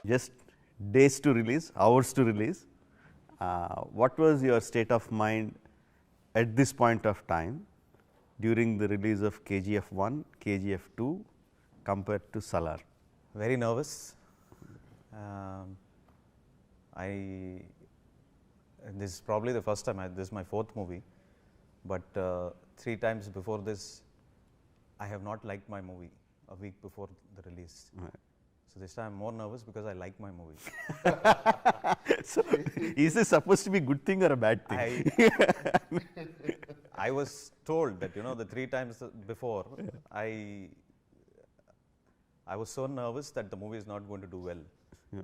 Just days to release, hours to release. What was your state of mind at this point of time during the release of KGF 1, KGF 2 compared to Salar? Very nervous. This is probably the first time, this is my fourth movie, but 3 times before this, I have not liked my movie a week before the release. Right. So this time I am more nervous because I like my movie. So, is this supposed to be a good thing or a bad thing? I was told that, the 3 times before, I was so nervous that the movie is not going to do well. Yeah.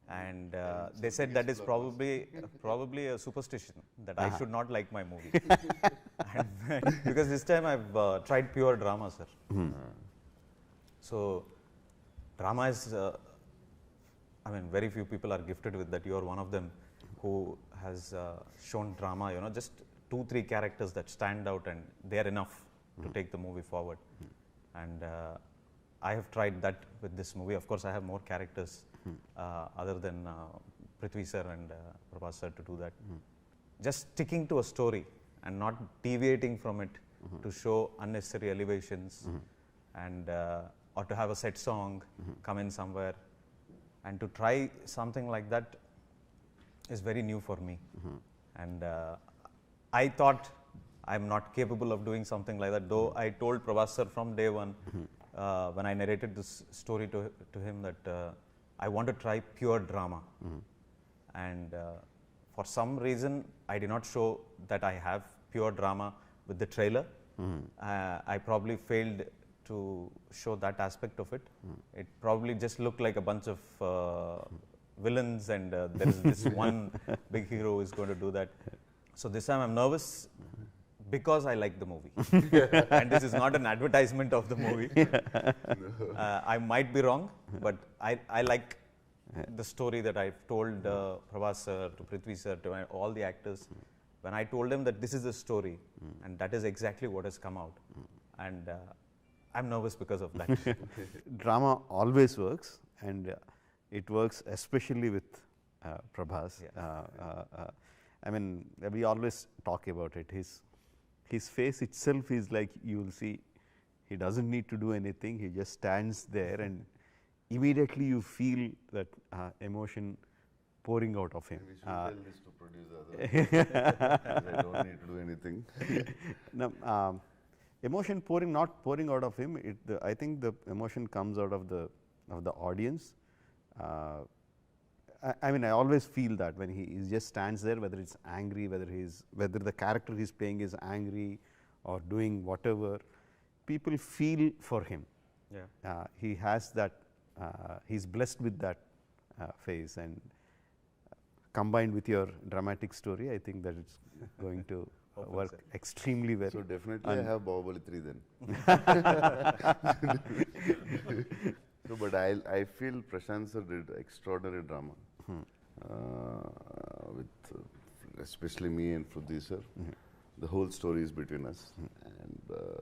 And they said that is probably a superstition that I should not like my movie. Because this time I've tried pure drama, sir. So drama is, very few people are gifted with that. You are one of them who has shown drama, just 2-3 characters that stand out and they are enough to take the movie forward. And I have tried that with this movie. Of course, I have more characters other than Prithvi sir and Prabhas sir to do that. Just sticking to a story and not deviating from it to show unnecessary elevations and or to have a set song come in somewhere, and to try something like that is very new for me. And I thought I'm not capable of doing something like that, though I told Prabhas sir from day one when I narrated this story to him that I want to try pure drama. And for some reason I did not show that I have pure drama with the trailer. I probably failed to show that aspect of it. It probably just looked like a bunch of villains and there is this one big hero who is going to do that. So this time I'm nervous because I like the movie. And this is not an advertisement of the movie. I might be wrong, but I like the story that I've told Prabhas sir, to Prithvi sir, to all the actors. When I told them that this is the story, and that is exactly what has come out. And I'm nervous because of that. Drama always works, and it works especially with Prabhas. We always talk about it. His face itself is like, you will see, he doesn't need to do anything. He just stands there, and immediately you feel that emotion pouring out of him. We should tell this to producer. I don't need to do anything. No, emotion not pouring out of him. I think the emotion comes out of the audience. I always feel that when he just stands there, whether it's angry, whether the character he's playing is angry or doing whatever, people feel for him. He has that. He's blessed with that face, and combined with your dramatic story, I think that it's going to work extremely well. So definitely I have Bahubali 3 then. So, but I feel Prashant sir did extraordinary drama with especially me and Prithvi sir. The whole story is between us, and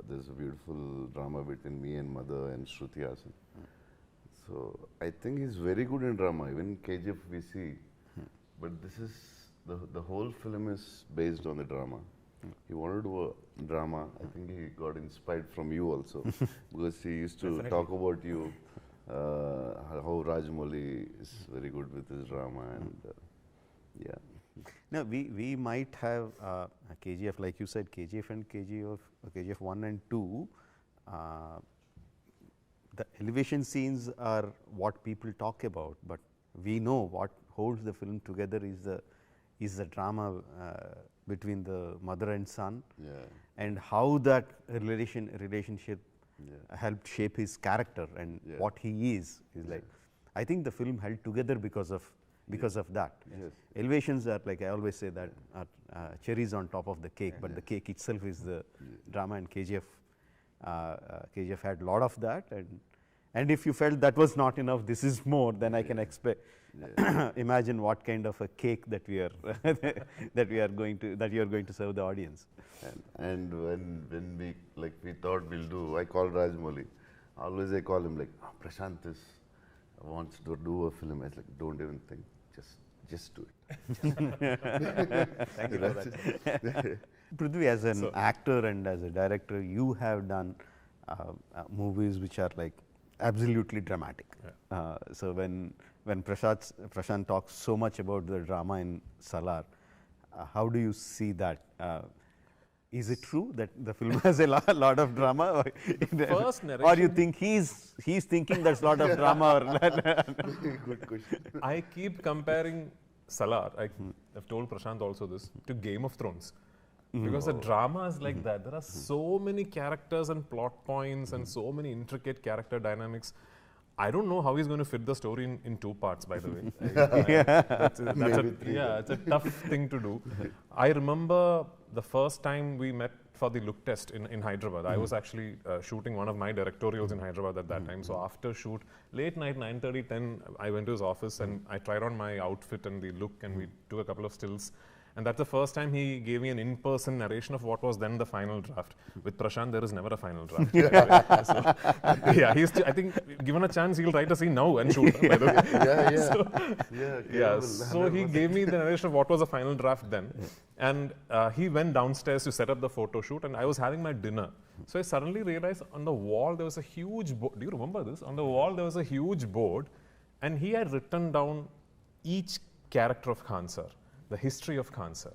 there's a beautiful drama between me and Mother and Shruti Hasan. So I think he's very good in drama. Even KGF we see, but this is the whole film is based on the drama. He wanted to do a drama. I think he got inspired from you also, because he used to talk about you, how Rajamouli is very good with his drama, and yeah. Now we might have a KGF, like you said, KGF and KGF 1 and 2. The elevation scenes are what people talk about, but we know what holds the film together is the drama between the mother and son, and how that relationship helped shape his character and what he is like. I think the film held together because of that. Elevations are, like I always say, that are cherries on top of the cake, but the cake itself is the drama, and KGF had a lot of that, and if you felt that was not enough, this is more, then I can expect imagine what kind of a cake that we are that you are going to serve the audience. And when we thought we'll do, I called Rajamouli. Always I call him like, Prashant is wants to do a film. I was like, don't even think, just do it. Thank you for that. Prithvi, as an actor and as a director, you have done movies which are like absolutely dramatic. So when Prashant talks so much about the drama in Salar, how do you see that? Is it true that the film has a lot of drama, First or you narration- think he's thinking there's a lot of drama? Good question. I keep comparing Salar, I've told Prashant also this, to Game of Thrones. Because the drama is like that. There are so many characters and plot points and so many intricate character dynamics. I don't know how he's going to fit the story in 2 parts, by the way. It's a tough thing to do. I remember the first time we met for the look test in Hyderabad. I was actually shooting one of my directorials in Hyderabad at that time. So after shoot, late night, 9:30, 10, I went to his office and I tried on my outfit and the look, and we took a couple of stills. And that's the first time he gave me an in-person narration of what was then the final draft. With Prashant, there is never a final draft. So, I think given a chance, he'll write a scene now and shoot. By the way. So he gave me the narration of what was the final draft then. And he went downstairs to set up the photo shoot, and I was having my dinner. So I suddenly realized on the wall there was a huge board. Do you remember this? On the wall there was a huge board, and he had written down each character of Khan Sir. The history of Khan Sir,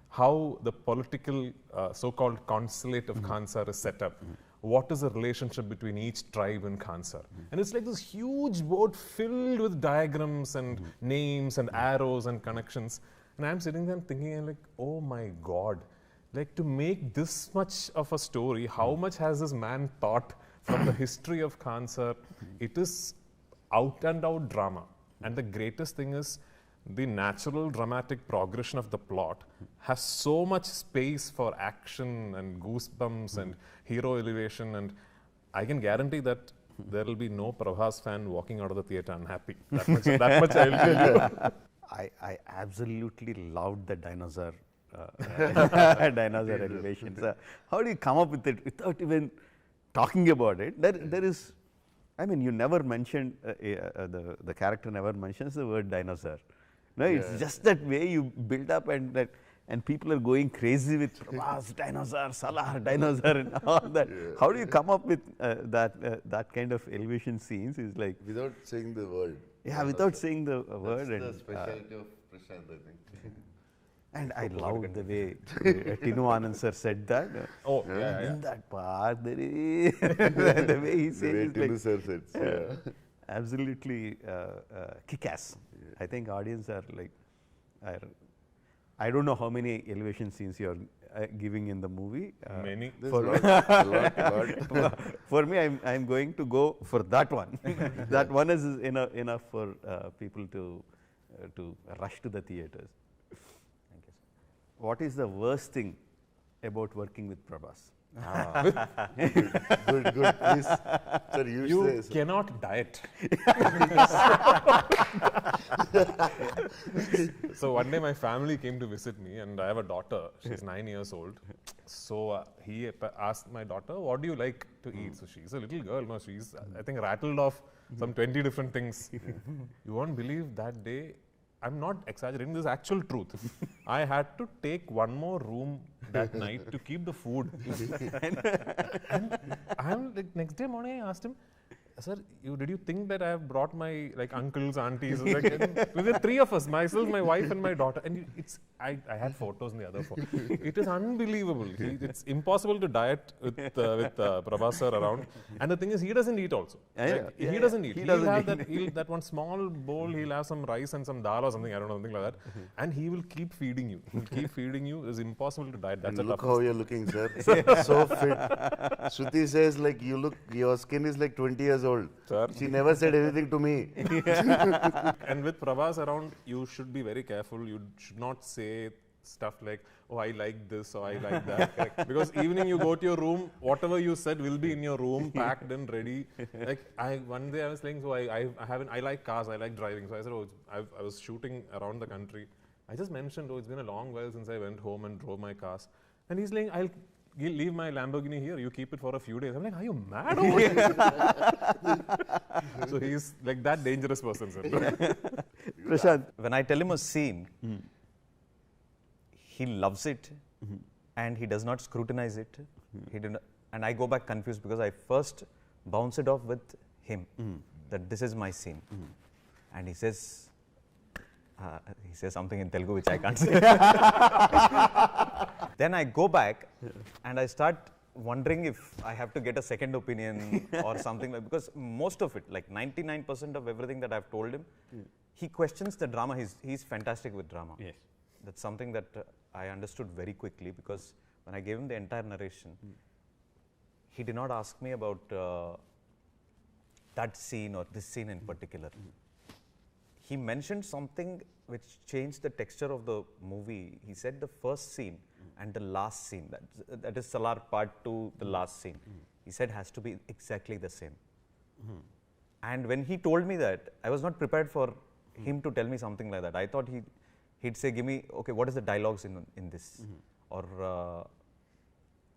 how the political so-called consulate of Khan Sir is set up, what is the relationship between each tribe in Khan Sir. And it's like this huge board filled with diagrams and names and arrows and connections. And I'm sitting there thinking, I'm like, oh my God, like to make this much of a story, how much has this man thought from the history of Khan Sir? It is out and out drama. And the greatest thing is, the natural dramatic progression of the plot has so much space for action and goosebumps and hero elevation, and I can guarantee that there will be no Prabhas fan walking out of the theatre unhappy. That much I will tell you. I absolutely loved the dinosaur elevations. How do you come up with it without even talking about it? There is, I mean, you never mentioned, the character never mentions the word dinosaur. No, it's just that way you build up, and people are going crazy with Prabhas, dinosaur, Salar, dinosaur, and all that. How do you come up with that kind of elevation scenes? Is like Without saying the word. Yeah, without saying the word. That's And the specialty of Prashant, I think. and I loved the way Tinu Anand sir said that. In that part, there is the way he says The way it, Tinu like, sir says, absolutely kick-ass. I think audience are like, I don't know how many elevation scenes you are giving in the movie. Many. For, lot. for me, I'm going to go for that one. That one is enough for people to rush to the theaters. Thank you. What is the worst thing about working with Prabhas? Good. Please, sir, You say, sir. cannot diet. So one day my family came to visit me, and I have a daughter. She's 9 years old. So he asked my daughter, what do you like to eat? So she's a little girl. No, she's, I think, rattled off some 20 different things. You won't believe that day, I'm not exaggerating, this is actual truth. I had to take one more room that night to keep the food. and I'm like, next day morning I asked him, sir, did you think that I have brought my uncles, aunties? Like, we were 3 of us, myself, my wife and my daughter. And I had photos in the other phone. It is unbelievable. It's impossible to diet with Prabhas sir around. And the thing is, he doesn't eat also. He doesn't eat. He'll have that one small bowl, he'll have some rice and some dal or something, I don't know, something like that. And he will keep feeding you. He'll keep feeding you. It's impossible to diet. That's And a look tough how you're looking, sir. So fit. Shruti says, like, your skin is like 20 years old. Sir. She never said anything to me. And with Prabhas around, you should be very careful. You should not say stuff like, oh, I like this or I like that. Correct? Because evening you go to your room, whatever you said will be in your room, packed and ready. Like one day I was saying, so I like cars, I like driving. So I said, oh, I was shooting around the country. I just mentioned, oh, it's been a long while since I went home and drove my cars. And he's like, leave my Lamborghini here, you keep it for a few days. I'm like, are you mad or what? So he's like that dangerous person, sir. Prashant. When I tell him a scene, he loves it and he does not scrutinize it. He did not, and I go back confused because I first bounce it off with him that this is my scene. And he says something in Telugu which I can't say. Then I go back and I start wondering if I have to get a second opinion or something like, because most of it, like 99% of everything that I've told him, he questions the drama. He's fantastic with drama. Yes. That's something that I understood very quickly, because when I gave him the entire narration, he did not ask me about that scene or this scene in particular. He mentioned something which changed the texture of the movie. He said the first scene and the last scene, that is Salar Part 2, the last scene, he said has to be exactly the same. And when he told me that, I was not prepared for him to tell me something like that. I thought he'd say, give me, okay, what is the dialogues in this? Or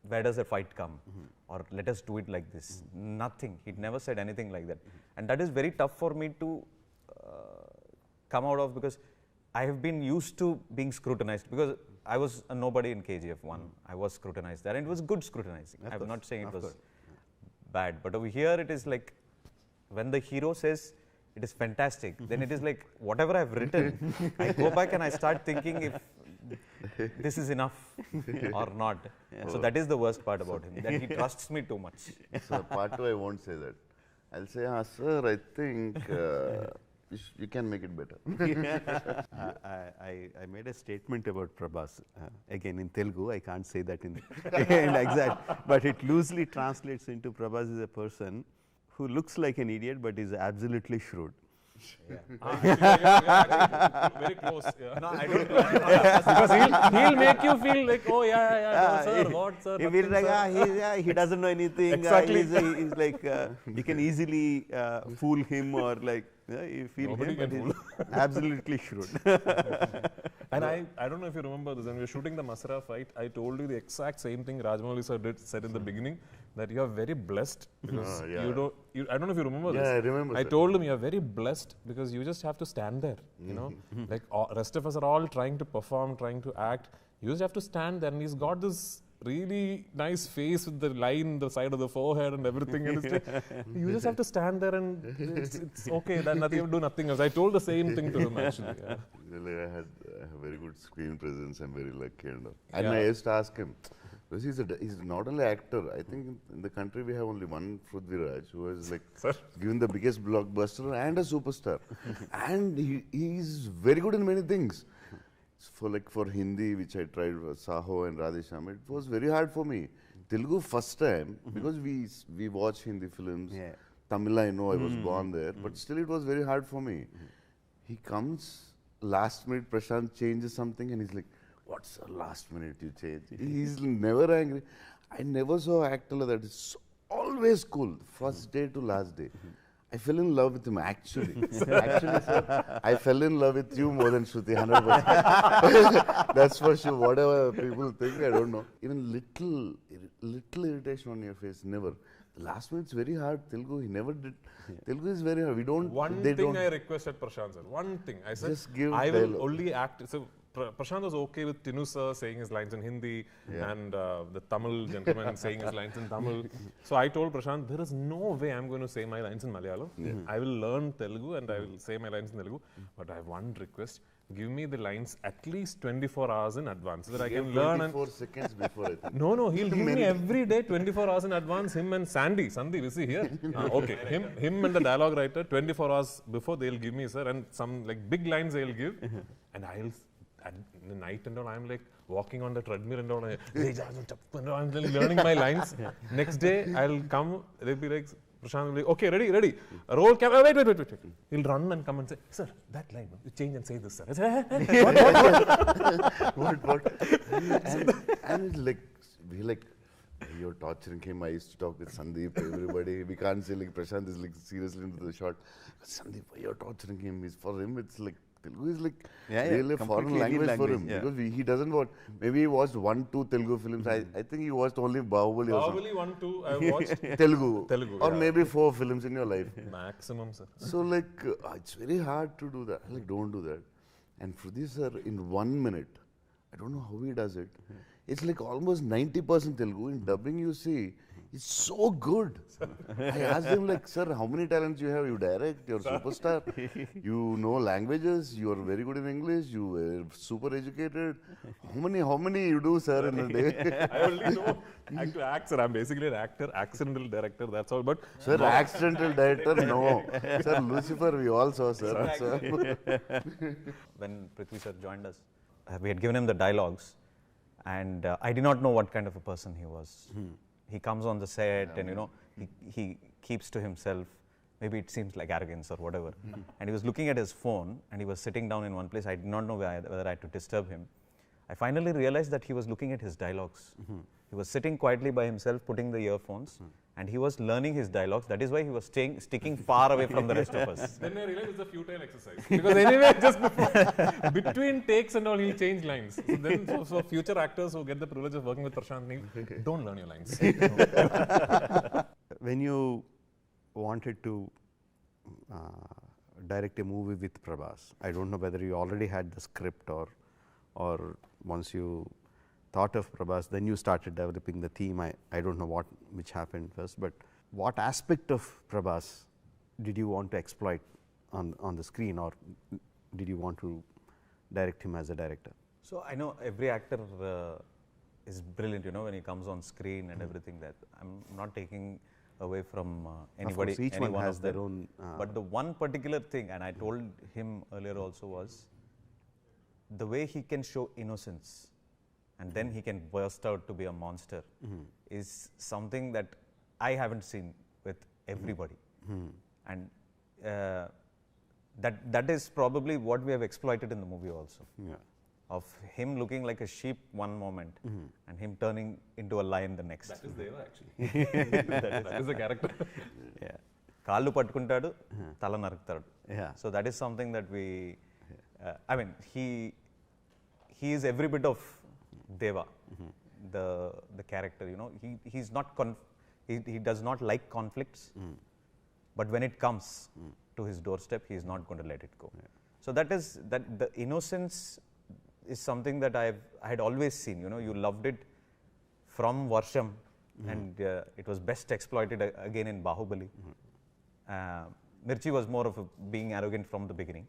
where does the fight come? Or let us do it like this. Nothing. He'd never said anything like that. And that is very tough for me to come out of, because I have been used to being scrutinized, because I was a nobody in KGF 1. I was scrutinized there, and it was good scrutinizing. I'm not saying it was bad, but over here it is like, when the hero says it is fantastic, then it is like, whatever I've written, I go back and I start thinking if this is enough or not. So that is the worst part about him, that he trusts me too much. So part 2, I won't say that. I'll say, sir, I think you can make it better. I made a statement about Prabhas. Again, in Telugu, I can't say that in exact, but it loosely translates into Prabhas is a person who looks like an idiot but is absolutely shrewd. Very close. Yeah. No, I don't. Because he'll make you feel like, oh no, sir, what, sir? He will like, he doesn't know anything. Exactly. He's like, you can easily fool him, or like, you feel Nobody him, but can he's absolutely shrewd. And I don't know if you remember this, when we were shooting the Masra fight, I told you the exact same thing Rajamouli sir said in the beginning, that you are very blessed because I don't know if you remember this. Yeah, I remember. I told him you are very blessed because you just have to stand there, you know. Like rest of us are all trying to perform, trying to act. You just have to stand there, and he's got this really nice face with the line, the side of the forehead and everything. And it's like, you just have to stand there and it's okay, then nothing, you have to do nothing else. I told the same thing to him actually. Yeah. Really, I have very good screen presence. I'm very lucky. And I used to ask him, because he's not only actor. I think in the country we have only one Prithviraj who has like given the biggest blockbuster and a superstar. And he's very good in many things. For Hindi, which I tried, Saho and Radhesham, it was very hard for me. Telugu first time, because we watch Hindi films. Yeah. Tamil, I know I was born there, but still it was very hard for me. He comes, last minute Prashant changes something, and he's like, what's the last minute you change? He's never angry. I never saw an actor like that. It's always cool, first day to last day. I fell in love with him, actually. Actually, sir, I fell in love with you more than Shruti, 100%. That's for sure. Whatever people think, I don't know. Even little irritation on your face, never. The last minute's very hard. Telugu, he never did. Telugu is very hard. We don't. One thing I requested Prashant sir. One thing I said, just give I will dialogue. only act. So Prashant was okay with Tinu sir saying his lines in Hindi and the Tamil gentleman saying his lines in Tamil. So I told Prashant, there is no way I'm going to say my lines in Malayalam. I will learn Telugu and I will say my lines in Telugu. But I have one request. Give me the lines at least 24 hours in advance so that I can learn. 24 seconds before, I think. No, he'll give me every day 24 hours in advance. Him and Sandeep, is he here? Okay, him and the dialogue writer 24 hours before they'll give me, sir, and some like big lines they'll give, and I'll at the night and all I'm like walking on the treadmill and all. I'm learning my lines. Next day I'll come. They'll be like. Prashant will be, okay, ready. Roll camera. Wait. He'll run and come and say, sir, that line, you change and say this, sir. I say, What? And it's like, you're torturing him. I used to talk with Sandeep, everybody. We can't say like Prashant is like seriously into the shot. Sandeep, you're torturing him. For him, it's like Telugu is like Yeah, really a foreign completely alien language for him. language, yeah. Because he doesn't watch, maybe he watched 1-2 Telugu films. I think he watched only Bahubali or something. Bahubali 1, 2, I watched Telugu. Telugu, Or yeah. maybe 4 films in your life. maximum, sir. So like, it's very hard to do that. Like, don't do that. And Fruthi sir, in 1 minute, I don't know how he does it. It's like almost 90% Telugu. In dubbing, you see, it's so good. I asked him like, sir, how many talents you have? You direct, you're a superstar, you know languages, you are very good in English, you are super educated. How many you do, sir, in a day? I only know to act, sir. I'm basically an actor, accidental director, that's all. But Sir, accidental director, no. Sir, Lucifer, we all saw, sir. When Prithvi sir joined us, we had given him the dialogues, and I did not know what kind of a person he was. He comes on the set, and you know, he keeps to himself. Maybe it seems like arrogance or whatever. And he was looking at his phone, and he was sitting down in one place. I did not know whether I had to disturb him. I finally realized that he was looking at his dialogues. He was sitting quietly by himself, putting the earphones, and he was learning his dialogues. That is why he was sticking far away from the rest of us. then I realized it's a futile exercise. Because anyway, just between takes and all, he'll change lines. So then, for future actors who get the privilege of working with Prashant Neel, don't learn your lines. When you wanted to direct a movie with Prabhas, I don't know whether you already had the script or once you thought of Prabhas, then you started developing the theme. I don't know which happened first, but what aspect of Prabhas did you want to exploit on the screen, or did you want to direct him as a director? So I know every actor is brilliant, you know, when he comes on screen and everything. That I'm not taking away from anybody. Of course, each one has of their them. own. But the one particular thing, and I told him earlier also, was the way he can show innocence, and then he can burst out to be a monster, is something that I haven't seen with everybody. And that is probably what we have exploited in the movie also. Yeah. Of him looking like a sheep one moment and him turning into a lion the next. That is Deva, actually. that is the character. Yeah. Kallu pattukuntadu, tala naruktaadu. Yeah. So that is something that we, I mean, he is every bit of Deva, the character, you know. He's not, he does not like conflicts, but when it comes to his doorstep, he is not going to let it go. Yeah. So that the innocence is something that I had always seen, you know. You loved it from Varsham, and it was best exploited again in Bahubali. Mirchi was more of being arrogant from the beginning,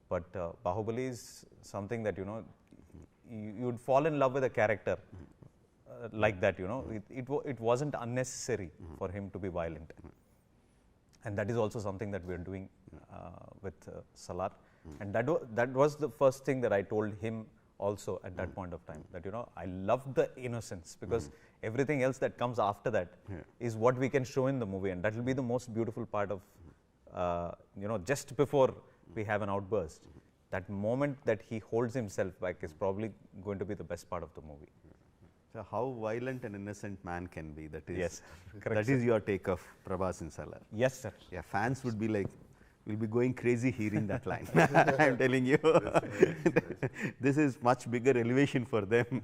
but Bahubali is something that, you know, you would fall in love with a character like that, you know. It wasn't unnecessary for him to be violent, and that is also something that we are doing with Salar. And that was the first thing that I told him also at that point of time, that, you know, I love the innocence, because everything else that comes after that is what we can show in the movie, and that will be the most beautiful part of, you know, just before we have an outburst. That moment that he holds himself back is probably going to be the best part of the movie. So how violent an innocent man can be, that is, Yes, correct, that is your take of Prabhas in Salar. Yes, sir. Yeah, fans would be like, will be going crazy hearing that line. I'm telling you, this is much bigger elevation for them.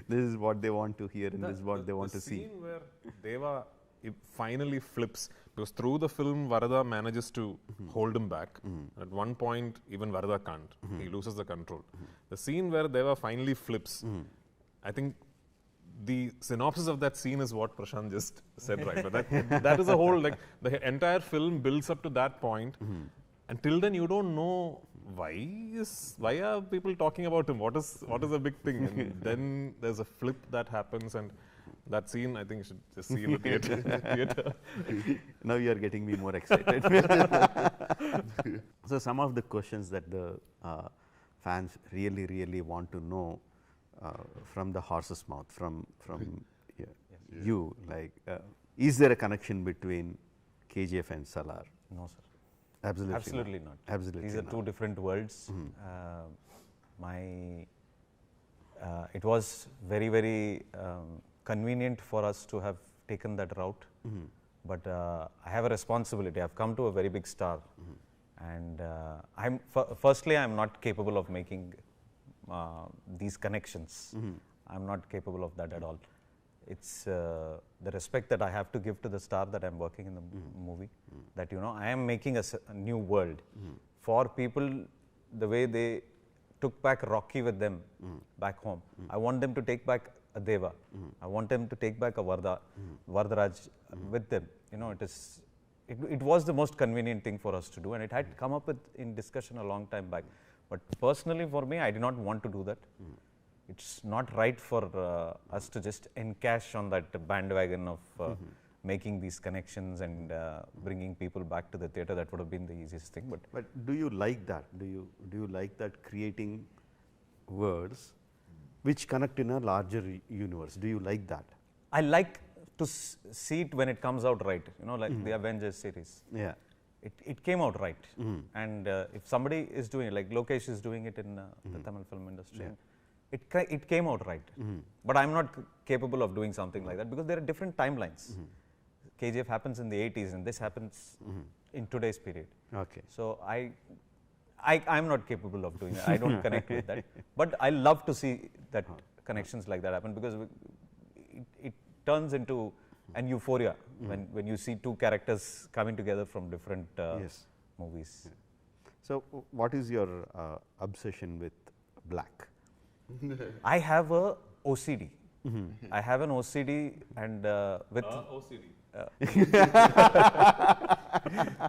This is what they want to hear, and this is what they want to see. The scene where Deva finally flips, because through the film, Varada manages to hold him back. At one point, even Varada can't. He loses the control. The scene where Deva finally flips, I think the synopsis of that scene is what Prashant just said, right? But that is a whole, like, the entire film builds up to that point. Until then, you don't know why are people talking about him? What is a big thing? And then there's a flip that happens, and that scene, I think you should just see in the theater. Now you are getting me more excited. So some of the questions that the fans really want to know from the horse's mouth, from you, like, is there a connection between KGF and Salar? No, sir. Absolutely not. Absolutely These are not. two different worlds. It was very convenient for us to have taken that route, but I have a responsibility. I've come to a very big star, And firstly, I'm not capable of making these connections. I'm not capable of that at all. It's the respect that I have to give to the star that I'm working in the movie, that, you know, I am making a new world for people the way they took back Rocky with them back home. I want them to take back a Deva. I want them to take back a Varadaraj with them. You know, it was the most convenient thing for us to do, and it had come up in discussion a long time back. But personally, for me, I did not want to do that. It's not right for us to just encash on that bandwagon of making these connections and bringing people back to the theatre. That would have been the easiest thing. But do you like that? Do you like that, creating words which connect in a larger universe? Do you like that? I like to see it when it comes out right. You know, like the Avengers series. Yeah. It came out right. And if somebody is doing it, like Lokesh is doing it in the Tamil film industry, it came out right. But I'm not capable of doing something like that, because there are different timelines. KGF happens in the 80s and this happens in today's period. Okay. So I'm not capable of doing that. I don't connect with that. But I love to see that connections like that happen, because it turns into an euphoria when you see two characters coming together from different movies. So, what is your obsession with black? I have a OCD. I have an OCD, and with OCD.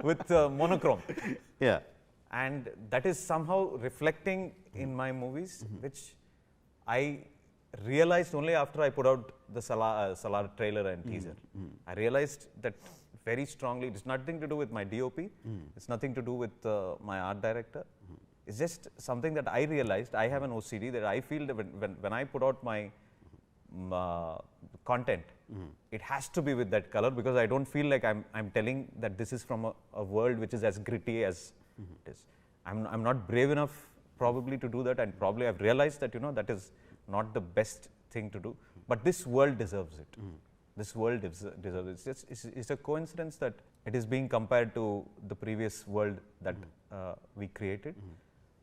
with monochrome. Yeah. And that is somehow reflecting in my movies, which I realized only after I put out the Salar trailer and teaser. I realized that very strongly. It's nothing to do with my DOP. It's nothing to do with my art director. It's just something that I realized. I have an OCD that I feel that when I put out my content, it has to be with that color, because I don't feel like I'm telling that this is from a world which is as gritty as it is. I'm not brave enough probably to do that, and probably I've realized that, you know, that is not the best thing to do. But this world deserves it. This world deserves it. It's a coincidence that it is being compared to the previous world that we created.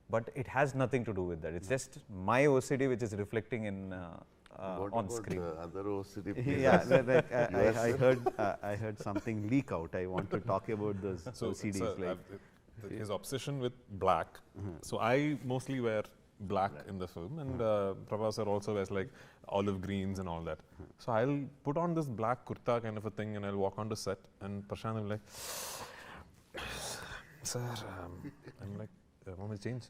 But it has nothing to do with that. It's just my OCD which is reflecting in on screen. What about the other OCD? Yeah, I heard something leak out. I want to talk about those OCDs. So, his obsession with black. So I mostly wear black in the film, and Prabhas sir also wears like olive greens and all that. So I'll put on this black kurta kind of a thing, and I'll walk onto set, and Prashant will be like, sir, I'm like, want me to change?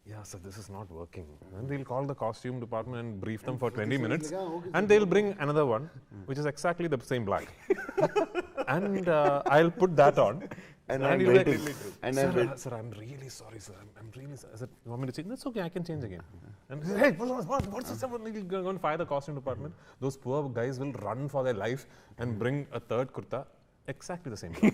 Yeah, sir, this is not working. And they'll call the costume department and brief them for 20 minutes, and they'll bring another one, which is exactly the same black. And I'll put that on. And you're like, sir, I'm really sorry, sir. I'm really sorry. I said, you want me to change? That's okay, I can change again. And he said, hey, what's this? He'll go and fire the costume department. Those poor guys will run for their life and bring a third kurta, exactly the same color.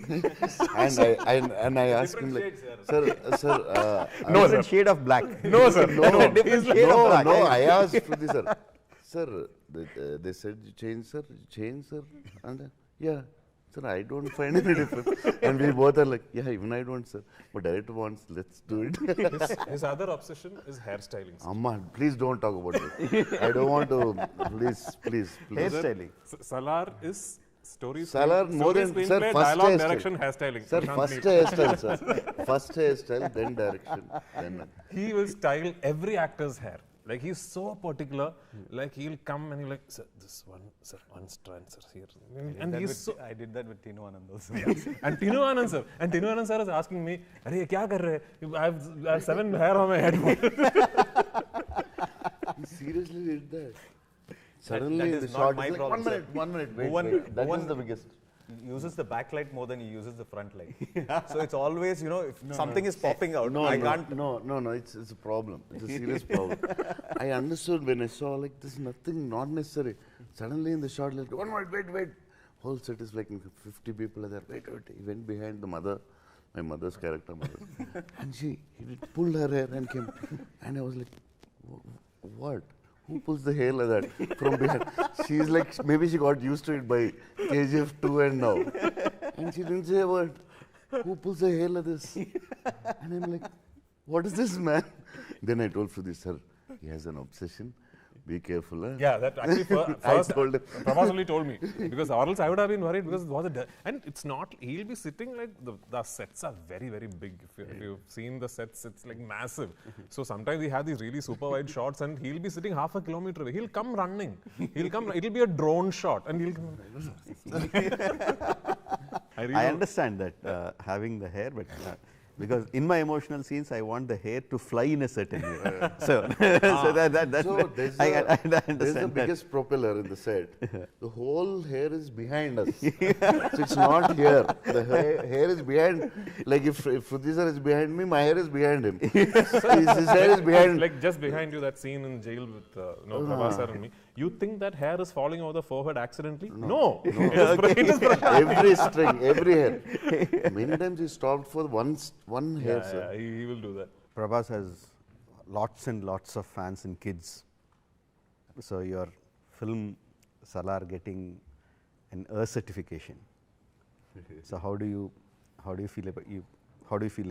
and I asked him, like, sir, No, different shade of black. No, sir. Different shade of black. No, I asked for this, sir. Sir, they said, change, sir. And yeah. Sir, I don't find any difference. And we both are like, yeah, even I don't, sir. But director wants, let's do it. His other obsession is hairstyling. Amma, please don't talk about it. I don't want to, please. Hairstyling. Salar is story Salar more than, sir, first dialogue, hairstyle. direction, hairstyling. Sir, first hairstyle, sir. First hairstyle, then direction. Then he will style every actor's hair. Like, he's so particular. Like, he'll come and he'll like, sir, this one, sir, one strand, sir, here. And he's so... I did that with Tino Anand also. And Tino Anand sir is asking me, "Arey, kya kar rahe? I have 7 hair on my head." he seriously did that. Suddenly, that the is shot not my is like, problem, 1 minute, sir. wait. That is the biggest. Uses the backlight more than he uses the front light. So it's always, you know, if something is popping out, I can't. No, it's a problem. It's a serious problem. I understood when I saw, like, this is nothing, not necessary. Suddenly in the shot, like, 1 minute, wait. Whole set is like 50 people are there. Wait. He went behind the mother, my mother's character mother. And he pulled her hair and came. And I was like, what? Who pulls the hair like that from behind? She's like, maybe she got used to it by KGF 2 and now. And she didn't say a word. who pulls a hair like this? And I'm like, what is this, man? Then I told Shruti, sir, he has an obsession. Be careful. Huh? Yeah, that actually first told him. Prabhas only told me, because or else I would have been worried, because it was and it's not, he'll be sitting like, the sets are very, very big. If you've seen the sets, it's like massive. So sometimes we have these really super wide shots and he'll be sitting half a kilometer away. He'll come running. It'll be a drone shot and he'll come. I understand that having the hair, but because in my emotional scenes, I want the hair to fly in a certain way. So, that's So there's I the understand that. biggest propeller in the set. The whole hair is behind us. So it's not here. The hair is behind. Like if Shruti sir is behind me, my hair is behind him. His hair is behind. Like just behind you, that scene in jail with Prabhas sir and me. You think that hair is falling over the forehead accidentally? No. It is Every string, every hair. Many times he stopped for one hair, sir. Yeah, he will do that. Prabhas has lots and lots of fans and kids. So your film Salar getting an certification. So how do you feel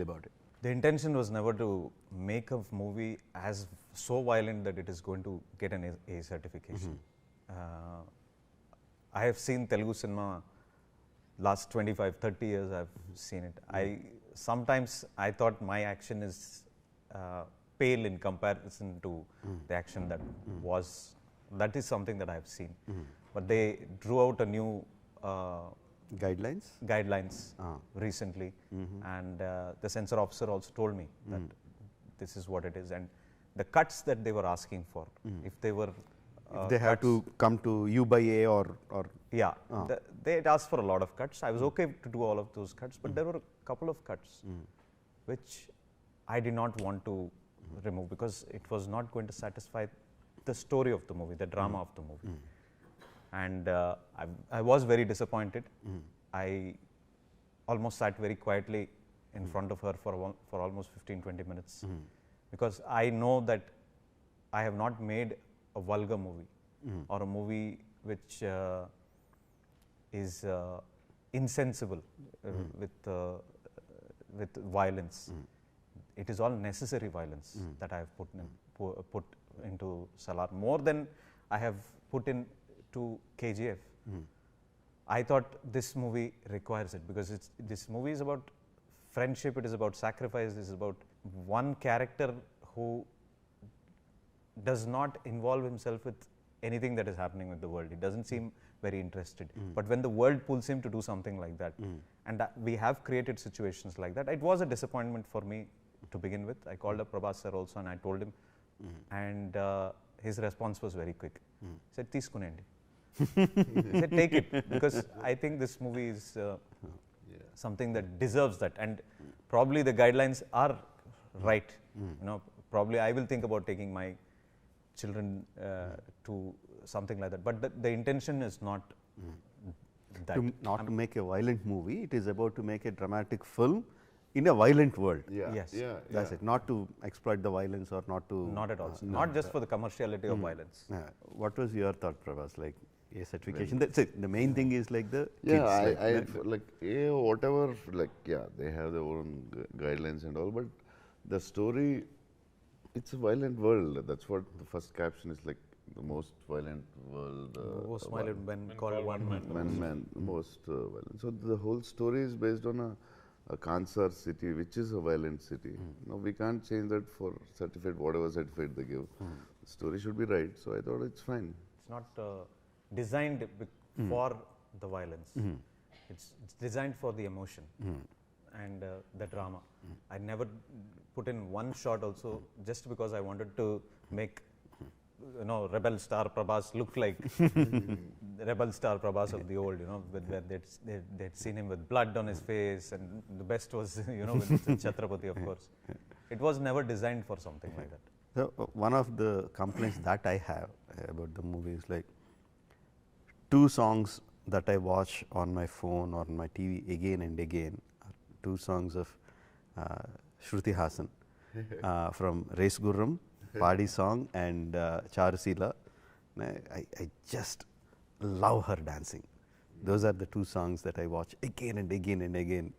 about it? The intention was never to make a movie as so violent that it is going to get an A certification. I have seen Telugu cinema last 25, 30 years. I've seen it. Sometimes I thought my action is pale in comparison to the action that was. That is something that I have seen. But they drew out a new guidelines recently, and the censor officer also told me that this is what it is, and the cuts that they were asking for, if they were They have to come to you by A or yeah, they had asked for a lot of cuts. I was okay to do all of those cuts, but there were a couple of cuts which I did not want to remove, because it was not going to satisfy the story of the movie, the drama of the movie. And I was very disappointed. I almost sat very quietly in front of her for almost 15-20 minutes, because I know that I have not made a vulgar movie or a movie which is insensible with violence. It is all necessary violence that I have put into Salar, more than I have put into KGF. I thought this movie requires it, because this movie is about friendship, it is about sacrifice, it is about one character who does not involve himself with anything that is happening with the world. He doesn't seem very interested. But when the world pulls him to do something like that, and we have created situations like that, it was a disappointment for me to begin with. I called up Prabhas sir also and I told him, and his response was very quick. He said, "Teeskunandi." He said, "Take it," because I think this movie is something that deserves that, and probably the guidelines are right. You know, probably I will think about taking my children to something like that, but the intention is not that. Not to make a violent movie, it is about to make a dramatic film in a violent world. Yes. That's it. Not to exploit the violence or not to. Not at all. Not just for the commerciality of violence. What was your thought, Prabhas? Like A certification. That's it. The main thing is like the Yeah, kids. whatever. They have their own guidelines and all, but the story, it's a violent world. That's what the first caption is like. The most violent world. Most violent men called one man. Most violent. So the whole story is based on a Kansar city, which is a violent city. No, we can't change that for certificate, whatever certificate they give. The story should be right. So I thought it's fine. It's not designed for the violence. It's designed for the emotion and the drama. I never put in one shot also just because I wanted to make rebel star Prabhas look like the rebel star Prabhas of the old, where they'd seen him with blood on his face, and the best was, with Chhatrapati, of course. It was never designed for something like that. So, one of the complaints that I have about the movie is like 2 songs that I watch on my phone or on my TV again and again are 2 songs of Shruti Hassan from Race Gurram, Padi song, and Charusila. I just love her dancing. Those are the 2 songs that I watch again and again and again.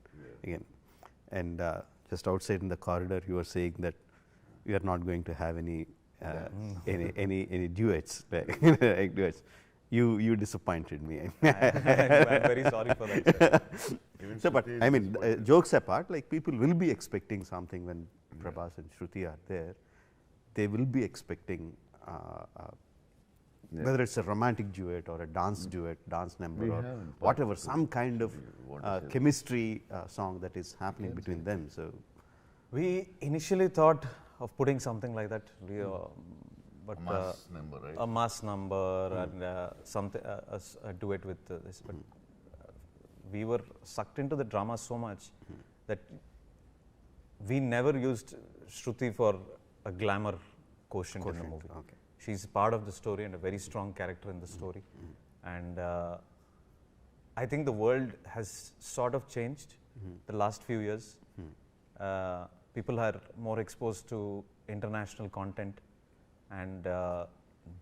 and just outside in the corridor, you were saying that we are not going to have any any duets, like duets. You disappointed me. I'm very sorry for that, sir. So, but I mean, jokes apart, like people will be expecting something when Prabhas and Shruti are there. They will be expecting whether it's a romantic duet or a dance duet, dance number, or whatever, some kind of chemistry song that is happening between them. So, We initially thought of putting something like that, but Mass number, right? a mass number and something a duet with this. But we were sucked into the drama so much that we never used Shruti for a glamour quotient in the movie. okay. She's part of the story and a very strong character in the story. And I think the world has sort of changed the last few years. People are more exposed to international content, and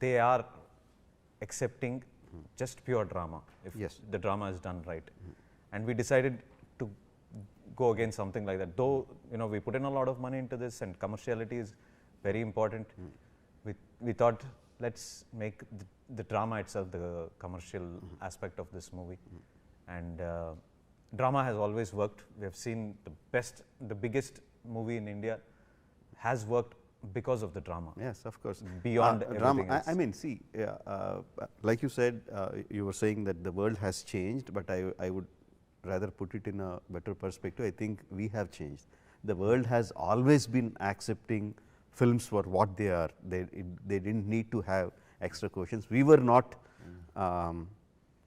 they are accepting just pure drama if Yes. the drama is done right. And we decided to go against something like that. Though, you know, we put in a lot of money into this and commerciality is very important. We thought, let's make the drama itself the commercial aspect of this movie. And drama has always worked. We have seen the biggest movie in India has worked because of the drama. yes, of course. Beyond drama. everything else. I mean, see, like you said, you were saying that the world has changed, but I would rather put it in a better perspective. I think we have changed. The world has always been accepting films for what they are. They didn't need to have extra questions. We were not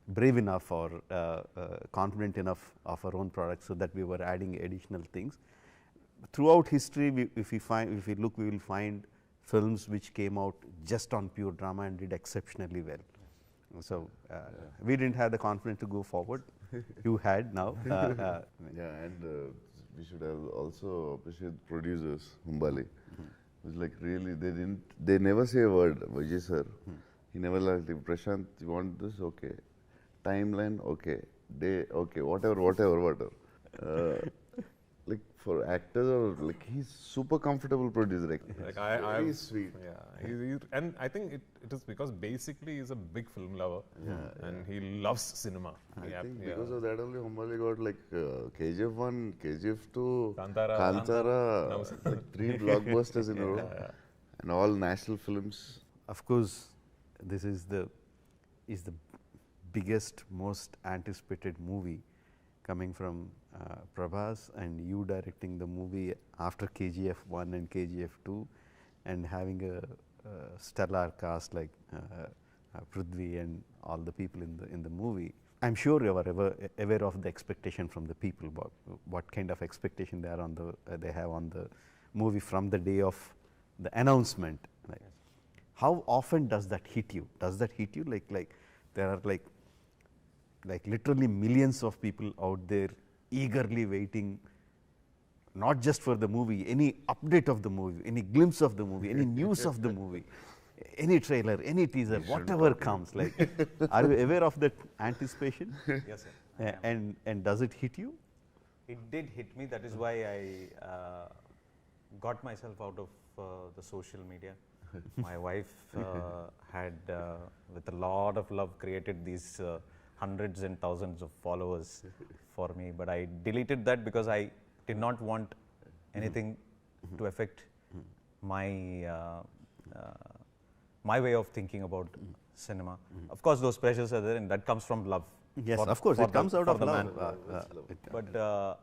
brave enough or confident enough of our own product, so that we were adding additional things. Throughout history, if we look, we will find films which came out just on pure drama and did exceptionally well. So we didn't have the confidence to go forward. You had now. Yeah, and we should have also appreciate producers, Humbali. It's like really, they never say a word. Vijay sir, he never like, Prashant, you want this? Okay. Timeline? Okay. Day? Okay. Whatever. Like for actors, or like he's super comfortable producer. Like very sweet. Yeah, and I think it is because basically he's a big film lover, and he loves cinema. I think because of that only Humbali got like KGF 1, KGF 2, Kantara, like 3 blockbusters in a row, and all national films. Of course, this is the biggest, most anticipated movie coming from Prabhas, and you directing the movie after KGF 1 and KGF 2, and having a stellar cast like Prithvi and all the people in the movie. I'm sure you are aware of the expectation from the people, what kind of expectation they have on the movie from the day of the announcement. Like, how often does that hit you? Does that hit you like there are like literally millions of people out there eagerly waiting, not just for the movie, any update of the movie, any glimpse of the movie, any news of the movie, any trailer, any teaser, whatever comes. Like, are you aware of that anticipation? Yes, sir. And does it hit you? It did hit me. That is why I got myself out of the social media. My wife had, with a lot of love, created these hundreds and thousands of followers for me, but I deleted that because I did not want anything to affect my my way of thinking about cinema. Of course, those pressures are there, and that comes from love. Yes, of course, it comes out of love. But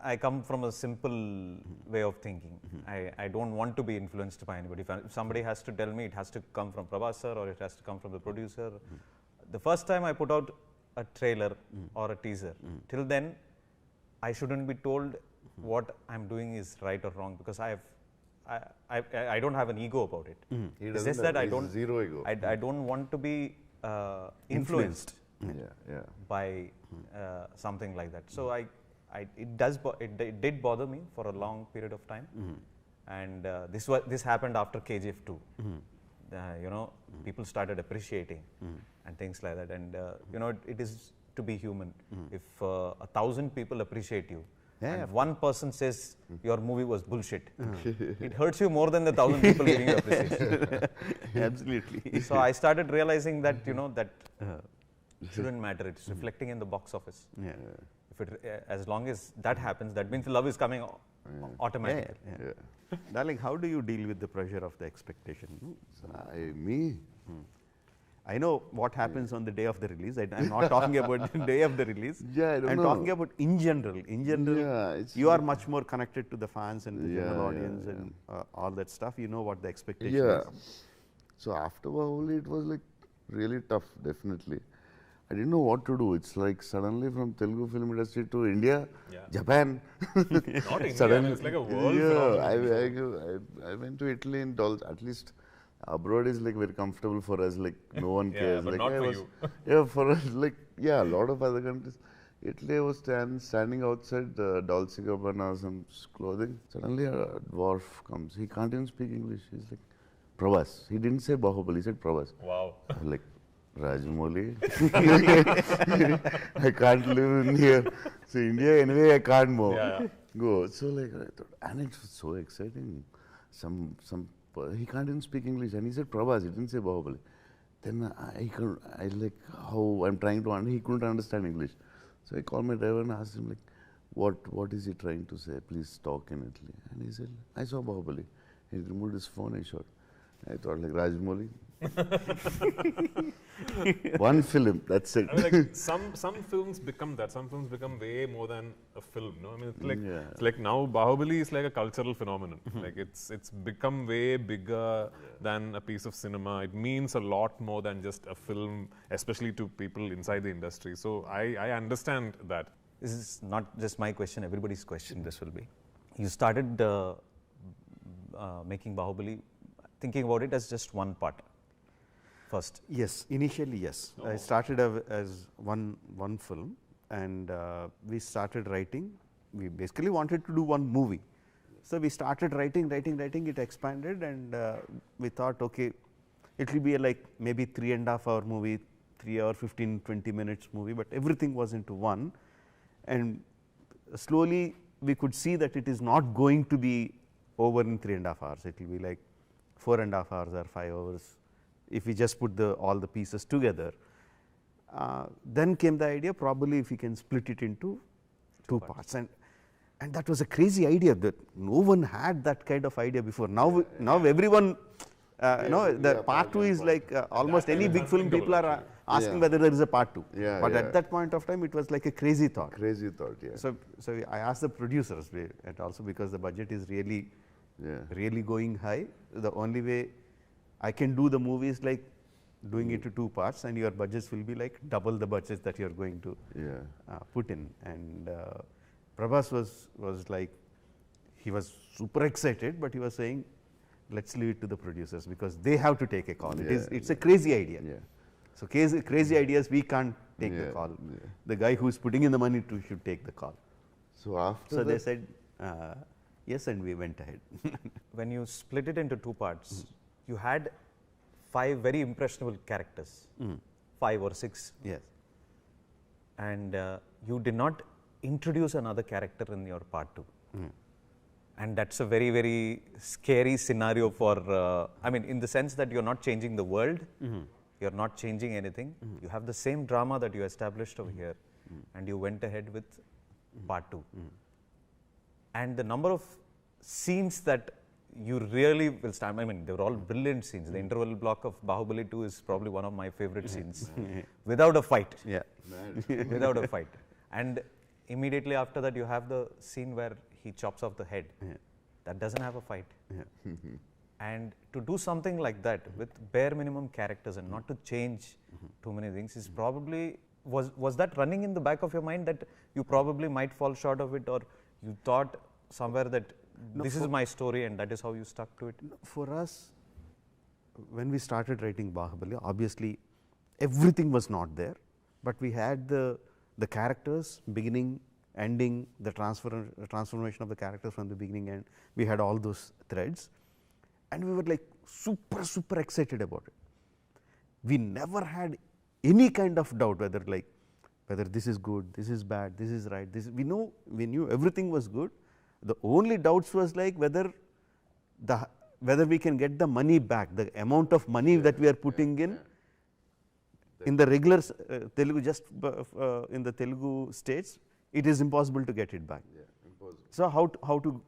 I come from a simple way of thinking. I don't want to be influenced by anybody. If somebody has to tell me, it has to come from Prabhas sir, or it has to come from the producer. The first time I put out a trailer or a teaser, till then I shouldn't be told what I'm doing is right or wrong, because I don't have an ego about it. It's just that I don't zero ego. I don't want to be influenced by something like that. So it did bother me for a long period of time, and this happened after KGF 2. You know, people started appreciating and things like that, and you know, it is to be human. If 1,000 people appreciate you, Yeah, and one person says your movie was bullshit, it hurts you more than the 1,000 people giving you appreciation. Absolutely. So I started realizing that, that shouldn't matter. It's reflecting in the box office. Yeah. If it, as long as that happens, that means love is coming automatically. Yeah. Darling, how do you deal with the pressure of the expectation? Me? I know what happens on the day of the release. I'm not talking about the day of the release. Yeah, I don't I'm know. talking about in general. In general, Yeah, you are much more connected to the fans and the general Yeah, audience and all that stuff. You know what the expectation Yeah. is. So after Bahubali, it was like really tough, definitely. I didn't know what to do. It's like suddenly from Telugu film industry to India, Yeah. Japan. Not India, I mean, Suddenly, it's like a world yeah, phenomenon. I went to Italy and at least abroad is like very comfortable for us. Like no one Yeah, cares. but like not I for was, you. Yeah, for us, like a lot of other countries. Italy, I was standing outside Dolce Gabbana, some clothing. Suddenly a dwarf comes. He can't even speak English. He's like, Prabhas. He didn't say Bahubali. He said Prabhas. Wow. I was like, Rajamouli. I can't live in here. So India anyway, I can't move. Yeah. Go. So like I thought, and it was so exciting. He can't even speak English, and he said Prabhas. He didn't say Bahubali. Then I like how I'm trying to he couldn't understand English. So I called my driver and asked him like, what is he trying to say? Please talk in Italy. And he said, I saw Bahubali. He removed his phone and shot. I thought like Rajamouli. One film, that's it. I mean, like some films become that. Some films become way more than a film. No, I mean, it's like now Bahubali is like a cultural phenomenon. Like it's become way bigger than a piece of cinema. It means a lot more than just a film, especially to people inside the industry. So I understand that. This is not just my question, everybody's question this will be. You started making Bahubali, thinking about it as just one part first. Yes, initially yes. I started as one film, and we started writing. We basically wanted to do one movie. So we started writing, it expanded, and we thought, okay, it will be like maybe 3.5 hour movie, 3 hour 15-20 minutes movie, but everything was into one. And slowly we could see that it is not going to be over in 3.5 hours. It will be like 4.5 hours or 5 hours if we just put all the pieces together. Then came the idea, probably if we can split it into two parts. And that was a crazy idea that no one had that kind of idea before. Now everyone, the part 2 is like almost any big film people are asking whether there is a part 2. But at that point of time, it was like a crazy thought. Crazy thought, yeah. So I asked the producers, and also because the budget is really going high, the only way I can do the movie is like doing it to 2 parts, and your budgets will be like double the budgets that you are going to put in. And Prabhas was like, he was super excited, but he was saying, let's leave it to the producers because they have to take a call. It's a crazy idea. So crazy ideas, we can't take the call. The guy who's putting in the money should take the call. So they said yes, and we went ahead. When you split it into 2 parts, you had 5 very impressionable characters, 5 or 6. Yes. And you did not introduce another character in your part 2. And that's a very, very scary scenario for, I mean, in the sense that you're not changing the world, you're not changing anything. You have the same drama that you established over here, and you went ahead with part 2. And the number of scenes that you really will stand, I mean, they were all brilliant scenes. The interval block of Bahubali 2 is probably one of my favorite scenes, without a fight. Yeah. Without a fight. And immediately after that, you have the scene where he chops off the head. That doesn't have a fight. And to do something like that with bare minimum characters and not to change too many things is probably, was that running in the back of your mind that you probably might fall short of it, or you thought somewhere that this is my story and that is how you stuck to it? For us, when we started writing Bahubali, obviously everything was not there, but we had the characters, beginning, ending, the transformation of the characters from the beginning, and we had all those threads, and we were like super excited about it. We never had any kind of doubt whether like whether this is good, this is bad, this is right. This we knew everything was good. The only doubts was like whether we can get the money back, the amount of money that we are putting in the regular Telugu, just in the Telugu states, it is impossible to get it back. Yeah, impossible. So how to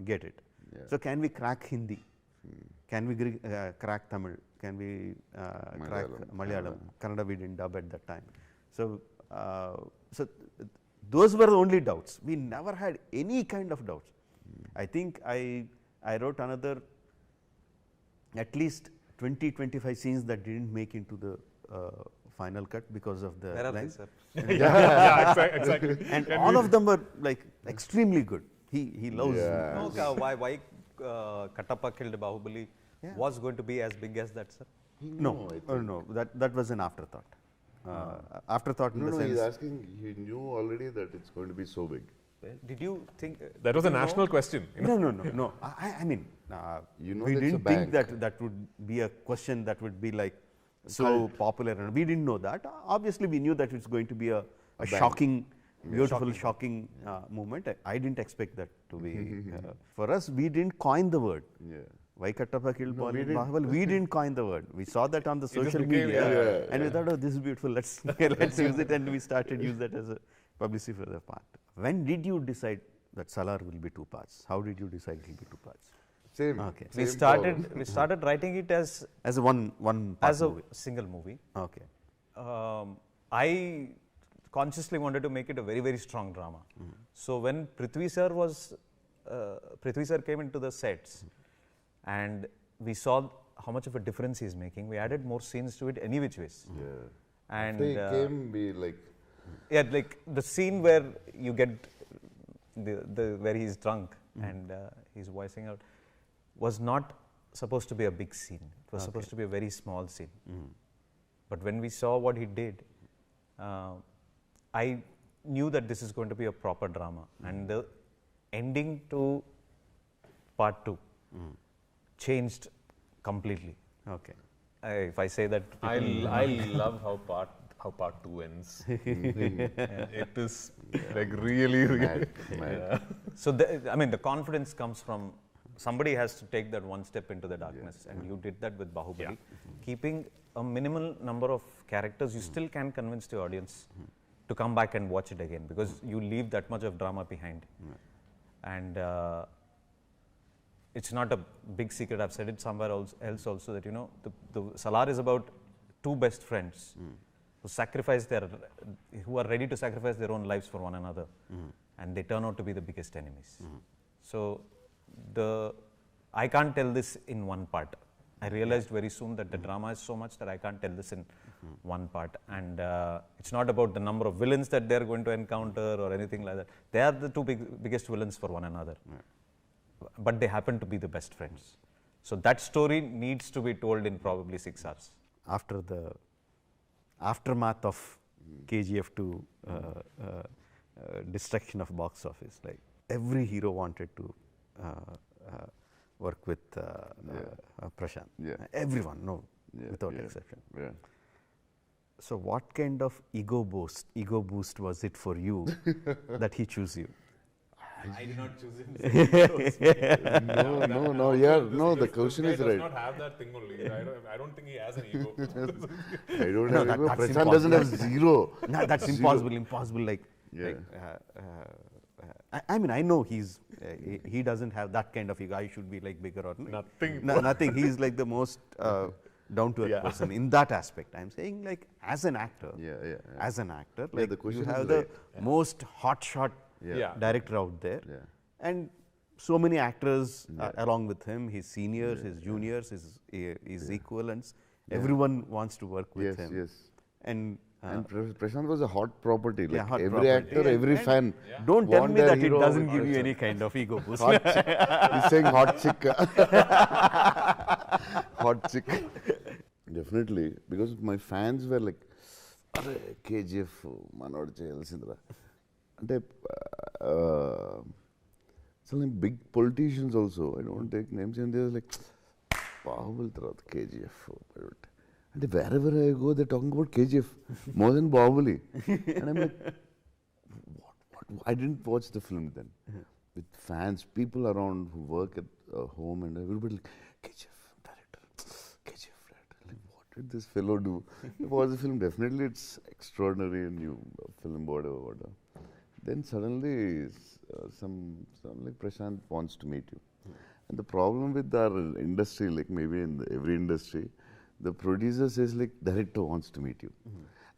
get it? Yeah. So can we crack Hindi? Can we crack Tamil? Can we crack Malayalam? Kannada we didn't dub at that time. So those were the only doubts. We never had any kind of doubts. I think I wrote another at least 20-25 scenes that didn't make into the final cut because of the Where are they, lines. sir? Yeah, exactly. And all of them were like extremely good. He loves. Yeah. No, why Kattappa killed Bahubali was going to be as big as that, sir? No, that was an afterthought. Afterthought in No, the no, sense. he's asking, he knew already that it's going to be so big. Did you think That was a did you know? national question. You know? No. I mean, You know we that's a didn't think bank. that would be a question that would be like so popular. And we didn't know that. Obviously, we knew that it's going to be a shocking, beautiful, shocking movement. I didn't expect that to be. For us, we didn't coin the word. Yeah. Why Kattappa killed Bahubali? We didn't coin the word. We saw that on the social became, media, and we thought, oh, this is beautiful. Let's use it, and we started use that as a publicity for the part. When did you decide that Salar will be 2 parts? How did you decide it will be 2 parts? Same. Okay. we same started call. we started writing it as As a one part as a movie. single movie. Okay. I consciously wanted to make it a very, very strong drama. So when Prithvi sir came into the sets and we saw how much of a difference he's making, we added more scenes to it any which ways. Yeah. And After he came, we like, yeah, like the scene where you get where he's drunk and he's voicing out was not supposed to be a big scene. It was supposed to be a very small scene. But when we saw what he did, I knew that this is going to be a proper drama. And the ending to part 2 changed completely. Okay. If I say that, I love how part 2 ends. It is like really. mad. So, I mean, the confidence comes from somebody has to take that one step into the darkness, and you did that with Bahubali. Keeping a minimal number of characters, you still can convince the audience to come back and watch it again because you leave that much of drama behind. And it's not a big secret. I've said it somewhere else also that the Salar is about 2 best friends who are ready to sacrifice their own lives for one another, and they turn out to be the biggest enemies. So I can't tell this in one part. I realized very soon that the drama is so much that I can't tell this in one part, and it's not about the number of villains that they're going to encounter or anything like that. They are the 2 biggest villains for one another, but they happen to be the best friends. So that story needs to be told in probably 6 hours. After the aftermath of KGF 2 destruction of box office, like every hero wanted to work with Prashant. Yeah. Everyone, without exception. Yeah. So what kind of ego boost was it for you that he chose you? I did not choose him. No, the question is He right. does not have that thing only. I don't think he has an ego. I don't No, have ego. that's Prashant doesn't have zero. No, that's impossible. Like, I mean, I know he doesn't have that kind of ego. I should be like bigger or Nothing. nothing. He's like the most down to earth person in that aspect. I'm saying like as an actor, as an actor, like the question you is have the right. most hotshot Yeah. director out there, and so many actors along with him, his seniors, his juniors, his equivalents. Everyone wants to work with him. Yes. And Prashant was a hot property. Like hot every property. actor, every fan. don't tell want me their that it hero doesn't with give you Prashant. any kind of ego boost. Hot chick. He's saying hot chick. Hot chick. Definitely, because my fans were like, KGF, Manod Chelsindra. And some big politicians also, I don't take names, and they were like, Bahubali Tarat KGF. And wherever I go, they're talking about KGF more than Bahubali. And I'm like, what? I didn't watch the film then. With fans, people around who work at home, and everybody like, KGF director, KGF director. Like, what did this fellow do? Was the film definitely it's extraordinary and new film, whatever. Then suddenly, some like Prashant wants to meet you. And the problem with our industry, like maybe in every industry, the producer says like, director wants to meet you.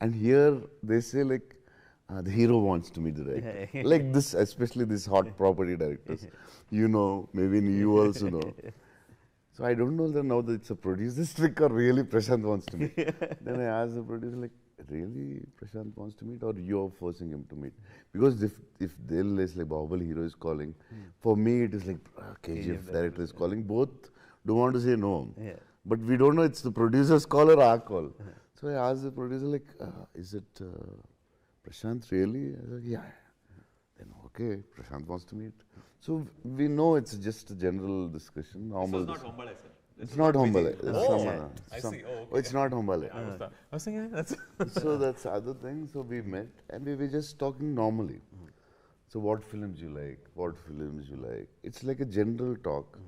And here they say like, the hero wants to meet the director. Like this, especially these hot property directors. You know, maybe you also know. So I don't know now that it's a producer's trick or really Prashant wants to meet. Then I asked the producer like, really Prashant wants to meet or you're forcing him to meet? Because if they'll say like Bahubali hero is calling, for me it is like KGF director is calling. Both don't want to say no. But we don't know it's the producer's call or our call. So I asked the producer like, is it Prashant really? I was like, yeah. Then okay, Prashant wants to meet. So we know it's just a general discussion. Normal. This was not Hombale, sir. It's not Hombale. I see. Oh, okay. It's not Hombale. I was thinking, that's So that's the other thing. So we met and we were just talking normally. So what films you like? What films you like? It's like a general talk.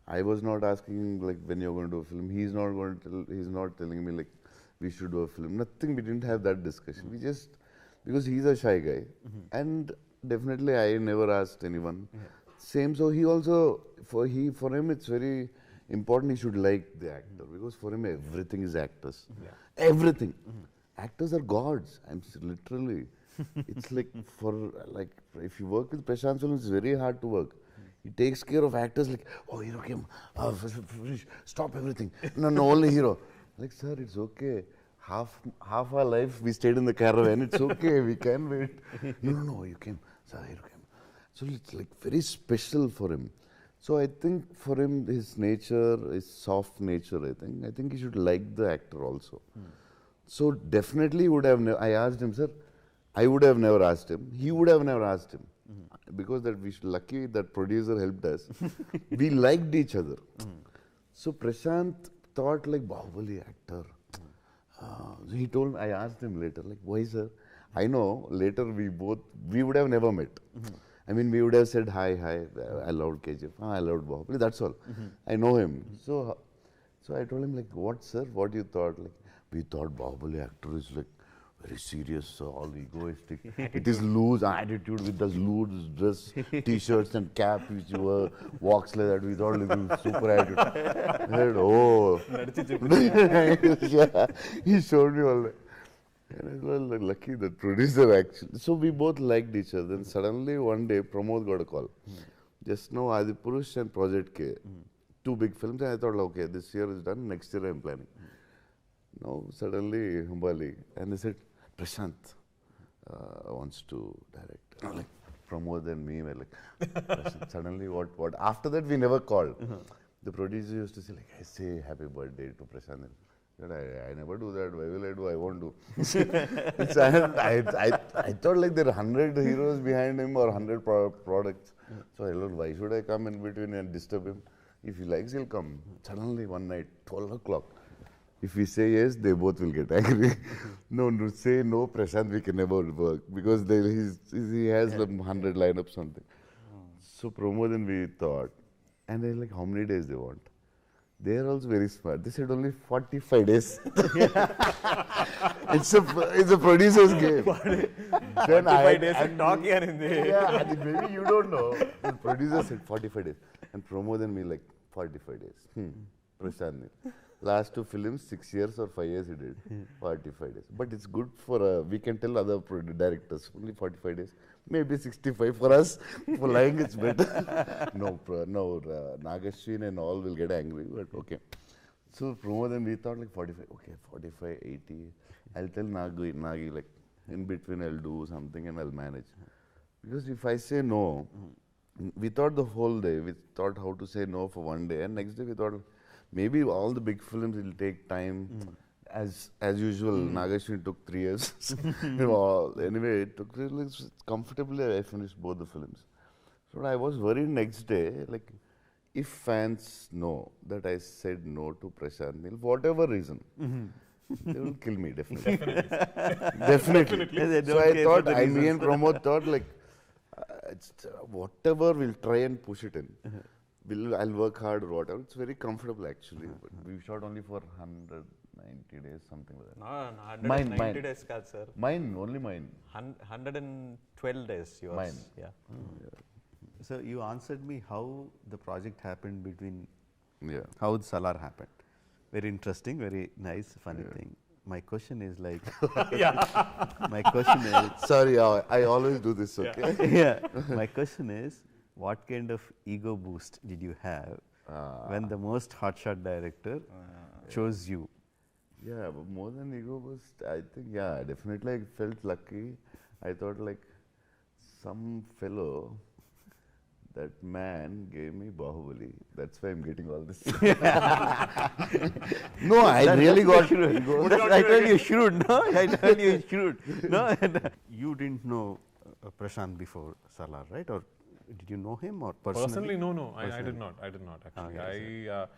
I was not asking like when you're going to do a film. He's not going to tell. He's not telling me like we should do a film. Nothing. We didn't have that discussion. We just because he's a shy guy, and definitely I never asked anyone. Same. So he also for him it's very important. He should like the actor because for him everything is actors. Everything. Actors are gods. I'm literally. It's like if you work with Prashant films, it's very hard to work. He takes care of actors like, oh, hero came, finish, stop everything. No, only hero. Like, sir, it's okay. Half our life we stayed in the caravan. It's okay. We can wait. No, you came. Sir, hero came. So it's like very special for him. So I think for him, his nature, his soft nature, I think he should like the actor also. So definitely would have, I asked him, sir, I would have never asked him. He would have never asked him. Because that we lucky that producer helped us. We liked each other. So Prashant thought like Bahubali actor. So he told me, I asked him later, like, why sir? I know later we would have never met. I mean, we would have said, hi, I loved KGF, I loved Bahubali, that's all. I know him. So I told him like, what sir, what you thought? Like, we thought Bahubali actor is like, very serious, all egoistic. It is loose attitude with those loose dress, t-shirts and cap which you wear, walks like that. We thought like super attitude. I said, oh. Yeah, he showed me all that. And I was like, lucky that producer actually. So we both liked each other. Then suddenly one day Pramod got a call. Just now Adipurush and Project K. Two big films. And I thought, okay, this year is done, next year I'm planning. Now suddenly Humbali. And they said, Prashant wants to direct. Like Pramod and me were like, suddenly what? After that we never called. The producer used to say like, I say happy birthday to Prashant. I never do that. Why will I do? I won't do. I thought like there are 100 heroes behind him or 100 products. So I thought, why should I come in between and disturb him? If he likes, he'll come. Suddenly one night, 12 o'clock. If we say yes, they both will get angry. No, say no, Prashant, we can never work because he has 100 lineups something. So Pramod and we thought, and they're like, how many days they want? They are also very smart. They said only 45 days. It's a producer's game. 45 days and talk here in the... Yeah, maybe you don't know. The producer said 45 days. And Pramod and me like, 45 days. Prashant. Last two films, 6 years or 5 years he did. 45 days. But it's good for, we can tell other directors, only 45 days. Maybe 65 for us. For lying, it's better. No, Nagashwin and all will get angry, but okay. So, Pramod and we thought like 45, okay, 45, 80. I'll tell Nagi, like, in between I'll do something and I'll manage. Because if I say no, we thought the whole day, we thought how to say no for one day, and next day we thought, maybe all the big films will take time. As usual, Nagashwin took 3 years. Anyway, it took comfortably. I finished both the films. So I was worried next day, like if fans know that I said no to Prashant Neel, whatever reason, they will kill me, definitely. Definitely. They So don't I care thought, for the me and reasons. Pramod thought like, whatever, we'll try and push it in. I'll work hard or whatever. It's very comfortable actually. But we shot only for 190 days, something like that. No, 190 Mine. days, sir. Mine, only mine. 112 days yours. Mine. Yeah. So you answered me how the project happened between, Yeah. how the Salar happened. Very interesting, very nice, funny thing. My question is like, my question is, Sorry, I always do this, okay? yeah, my question is, what kind of ego boost did you have when the most hotshot director chose you? Yeah, but more than ego boost, I think, yeah, definitely I felt lucky. I thought like some fellow, that man gave me Bahubali. That's why I'm getting all this. No, I really got ego. I told you shrewd, no? I told you shrewd. No, you didn't know Prashant before Salar, right? Or did you know him or personally? Personally, no. I did not. I did not actually. Okay,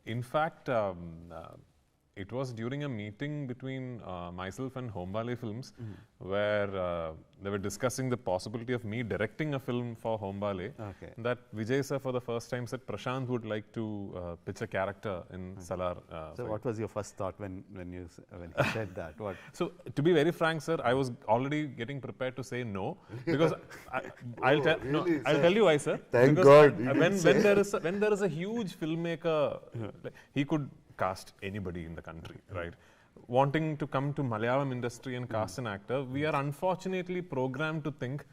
In fact, it was during a meeting between myself and Hombale Films, where they were discussing the possibility of me directing a film for Hombale. Okay. That Vijay sir for the first time said Prashant would like to pitch a character in Salar. So what was your first thought when he said that? What? So to be very frank, sir, I was already getting prepared to say no because I'll tell you why, sir. Thank Because God. when there is a huge filmmaker, like, he could cast anybody in the country, right? Wanting to come to Malayalam industry and cast an actor, we are unfortunately programmed to think,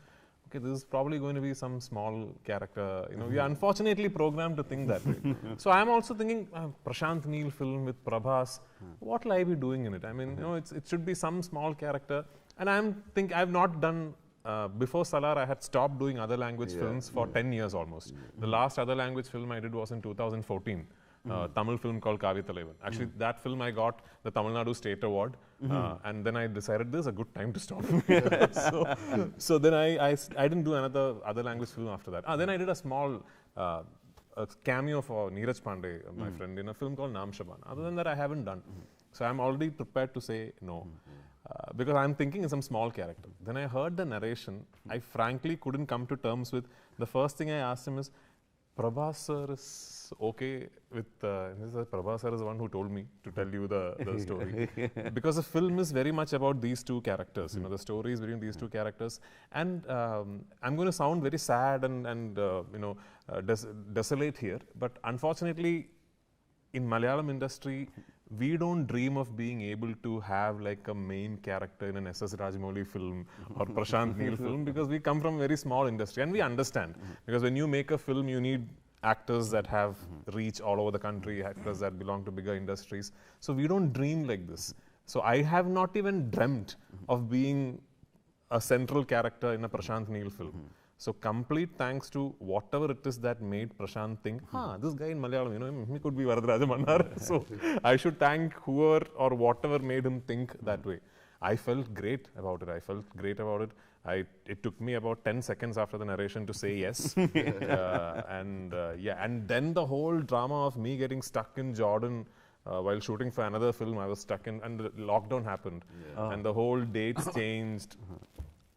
okay, this is probably going to be some small character. You know, we are unfortunately programmed to think that way. So I am also thinking, Prashant Neel film with Prabhas, what will I be doing in it? I mean, you know, it should be some small character. And I've not done. Before Salar, I had stopped doing other language films for 10 years almost. The last other language film I did was in 2014. Tamil film called Kavithalaivan. Actually, that film I got the Tamil Nadu State Award, and then I decided this is a good time to stop. so then I didn't do another other language film after that. Then I did a small a cameo for Neeraj Pandey, my friend, in a film called Naam Shaban. Other than that, I haven't done. So I'm already prepared to say no. Because I'm thinking in some small character. Then I heard the narration. I frankly couldn't come to terms with. The first thing I asked him is, Prabhas sir is okay with. Prabhas sir is the one who told me to tell you the story. Because the film is very much about these two characters. You know, the story is between these two characters. And I'm going to sound very sad and desolate here. But unfortunately, in Malayalam industry, we don't dream of being able to have like a main character in an SS Rajamouli film or Prashant Neel film because we come from a very small industry and we understand. Because when you make a film, you need actors that have reach all over the country, actors that belong to bigger industries. So we don't dream like this. So I have not even dreamt of being a central character in a Prashant Neel film. So complete thanks to whatever it is that made Prashant think, this guy in Malayalam, you know, he could be Varadraja Mannar. So I should thank whoever or whatever made him think that way. I felt great about it. It took me about 10 seconds after the narration to say yes. And then the whole drama of me getting stuck in Jordan while shooting for another film, I was stuck in, and the lockdown happened. And the whole dates changed.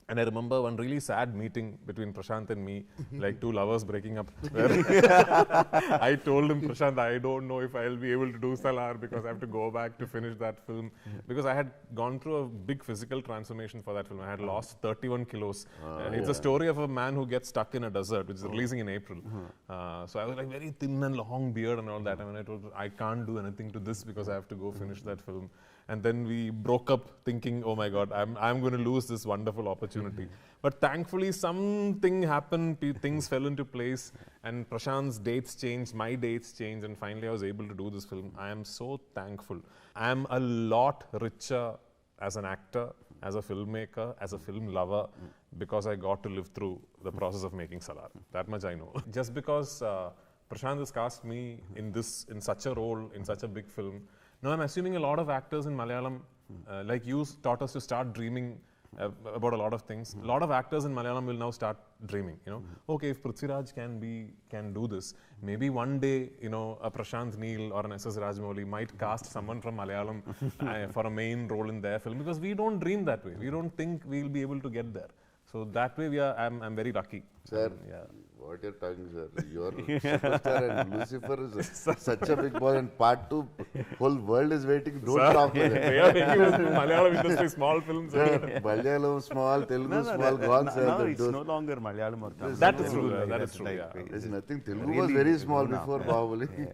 And I remember one really sad meeting between Prashant and me, like two lovers breaking up. Where I told him, Prashant, I don't know if I'll be able to do Salar because I have to go back to finish that film. Because I had gone through a big physical transformation for that film. I had lost 31 kilos. It's a story of a man who gets stuck in a desert, which is releasing in April. So I was like very thin and long beard and all that. I mean, I told, I can't do anything to this because I have to go finish that film. And then we broke up thinking, oh my God, I'm going to lose this wonderful opportunity. But thankfully something happened, things fell into place, and Prashant's dates changed, my dates changed, and finally I was able to do this film. I am so thankful. I am a lot richer as an actor, as a filmmaker, as a film lover, because I got to live through the process of making Salar. That much I know. Just because Prashant has cast me in such a role, in such a big film. Now I'm assuming a lot of actors in Malayalam, like you, taught us to start dreaming about a lot of things. A lot of actors in Malayalam will now start dreaming. Okay, if Prithviraj can do this, maybe one day, a Prashant Neel or an SS Rajamouli might cast someone from Malayalam for a main role in their film, because we don't dream that way. We don't think we'll be able to get there. So that way, I'm very lucky. Sir, what you're talking, sir? You're superstar and Lucifer is such a big boss, and part 2, whole world is waiting. Don't talk like that. They are making Malayalam industry small films. Malayalam small, Telugu small, gone, sir. Now it's no longer Malayalam or Tamil. That is true. That is true. There's nothing. Telugu was very small before Bahubali.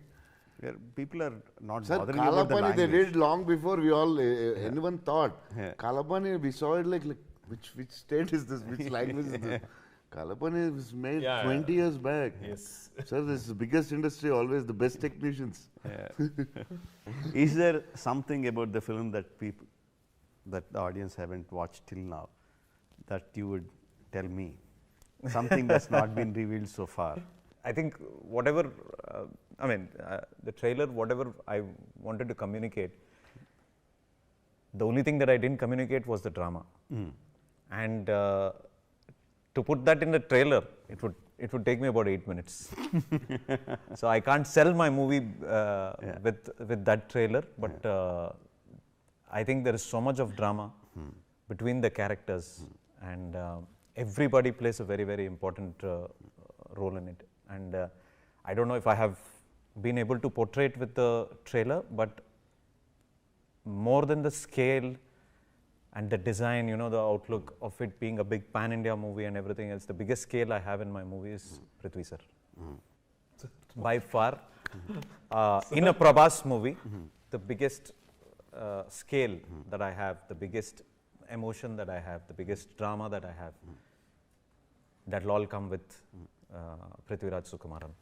People are not Sir, bothering about the Kalapani they language. did long before we all anyone thought. Kalapani, we saw it like which state is this? Which language is this? Kalapani was made 20 years back. Yes. Sir, this is the biggest industry, always the best technicians. Is there something about the film that the audience haven't watched till now that you would tell me? Something that's not been revealed so far. I think whatever, the trailer, whatever I wanted to communicate, the only thing that I didn't communicate was the drama. And to put that in the trailer, it would take me about 8 minutes. So I can't sell my movie with that trailer, but I think there is so much of drama between the characters, and everybody plays a very, very important role in it. And I don't know if I have been able to portray it with the trailer, but more than the scale and the design, the outlook of it being a big pan-India movie and everything else, the biggest scale I have in my movie is Prithvi sir. By far, in a Prabhas movie, the biggest scale that I have, the biggest emotion that I have, the biggest drama that I have, that will all come with Prithviraj Sukumaran.